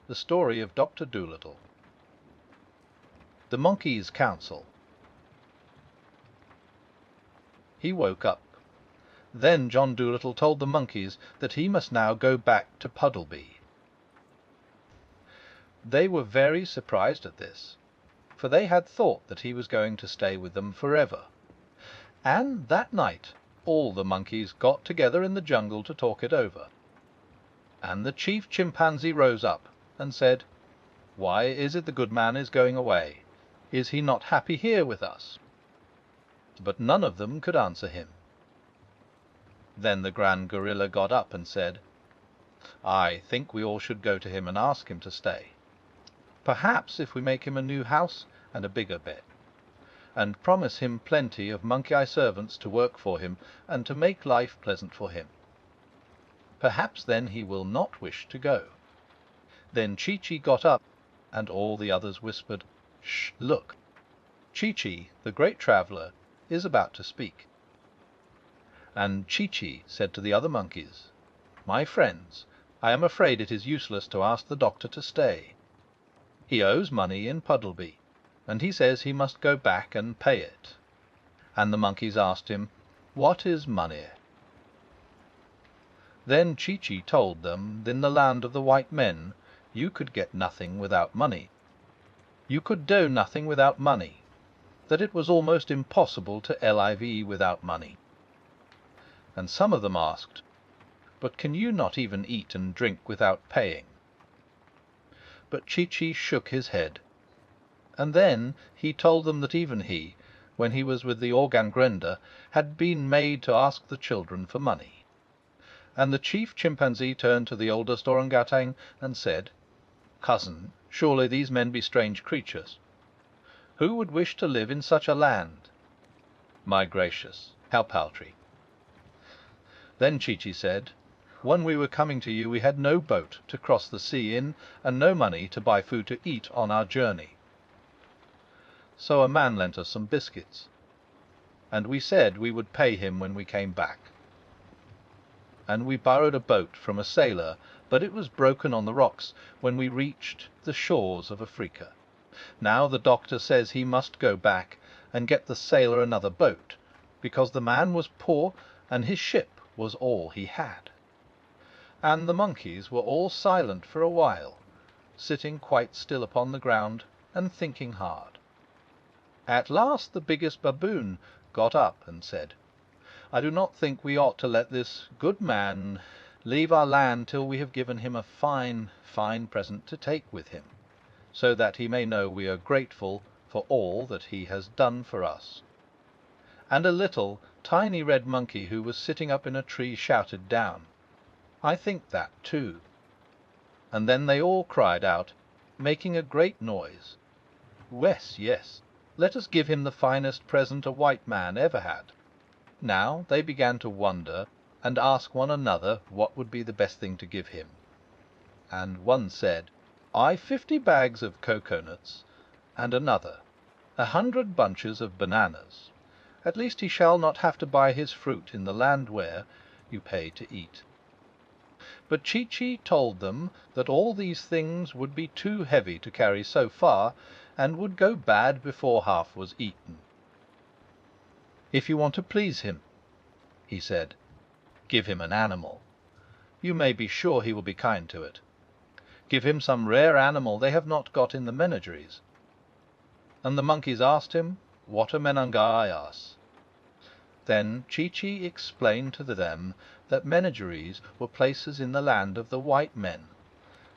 The Story of Doctor Dolittle. The Monkey's Council. He woke up. Then John Dolittle told the monkeys that he must now go back to Puddleby. They were very surprised at this, for they had thought that he was going to stay with them forever. And that night all the monkeys got together in the jungle to talk it over. And the chief chimpanzee rose up and said, "Why is it the good man is going away? Is he not happy here with us?" But none of them could answer him. Then the grand gorilla got up and said, "I think we all should go to him and ask him to stay. Perhaps if we make him a new house and a bigger bed, and promise him plenty of monkey-eye servants to work for him and to make life pleasant for him, perhaps then he will not wish to go." Then Chee-Chee got up, and all the others whispered, "Shh, look! Chee-Chee, the great traveller, is about to speak." And Chee-Chee said to the other monkeys, "My friends, I am afraid it is useless to ask the doctor to stay. He owes money in Puddleby, and he says he must go back and pay it." And the monkeys asked him, "What is money?" Then Chee-Chee told them in the land of the white men you could get nothing without money. You could do nothing without money, that it was almost impossible to live without money. And some of them asked, "But can you not even eat and drink without paying?" But Chee-Chee shook his head. And then he told them that even he, when he was with the organ-grinder, had been made to ask the children for money. And the chief chimpanzee turned to the oldest orang-outang and said, "Cousin, surely these men be strange creatures. Who would wish to live in such a land? My gracious, how paltry!" Then Chee-Chee said, "When we were coming to you we had no boat to cross the sea in, and no money to buy food to eat on our journey. So a man lent us some biscuits, and we said we would pay him when we came back. And we borrowed a boat from a sailor, but it was broken on the rocks when we reached the shores of Africa. Now the doctor says he must go back and get the sailor another boat, because the man was poor and his ship was all he had." And the monkeys were all silent for a while, sitting quite still upon the ground and thinking hard. At last the biggest baboon got up and said, "I do not think we ought to let this good man leave our land till we have given him a fine, fine present to take with him, so that he may know we are grateful for all that he has done for us." And a little, tiny red monkey who was sitting up in a tree shouted down, "I think that too." And then they all cried out, making a great noise, "Yes, yes, let us give him the finest present a white man ever had." Now they began to wonder and ask one another what would be the best thing to give him. And one said, "I 50 bags of cocoa-nuts," and another, 100 bunches of bananas. At least he shall not have to buy his fruit in the land where you pay to eat. But Chee-Chee told them that all these things would be too heavy to carry so far, and would go bad before half was eaten. "If you want to please him," he said, "give him an animal. You may be sure he will be kind to it. Give him some rare animal they have not got in the menageries." And the monkeys asked him, "What are menangayas?" Then Chee-Chee explained to them that menageries were places in the land of the white men,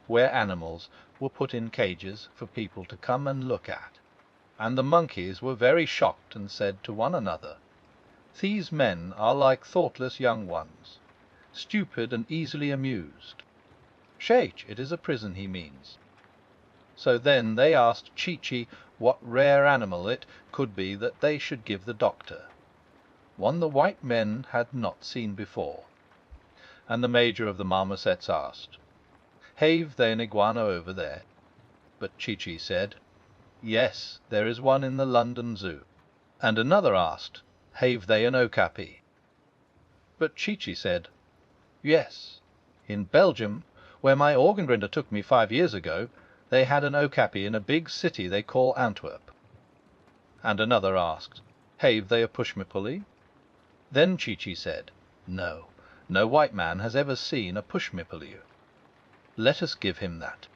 where animals were put in cages for people to come and look at. And the monkeys were very shocked and said to one another, "These men are like thoughtless young ones, stupid and easily amused. Shake, it is a prison he means." So then they asked Chee-Chee what rare animal it could be that they should give the doctor, one the white men had not seen before. And the major of the marmosets asked, "Have they an iguana over there?" But Chee-Chee said, "Yes, there is one in the London Zoo." And another asked, "Have they an okapi?" But Chee-Chee said, "Yes, in Belgium Where my organ grinder took me 5 years ago, they had an okapi in a big city they call Antwerp." And another asked, "Have they a pushmi-pulley?" Then Chee-Chee said, "No, no white man has ever seen a pushmi-pulley. Let us give him that.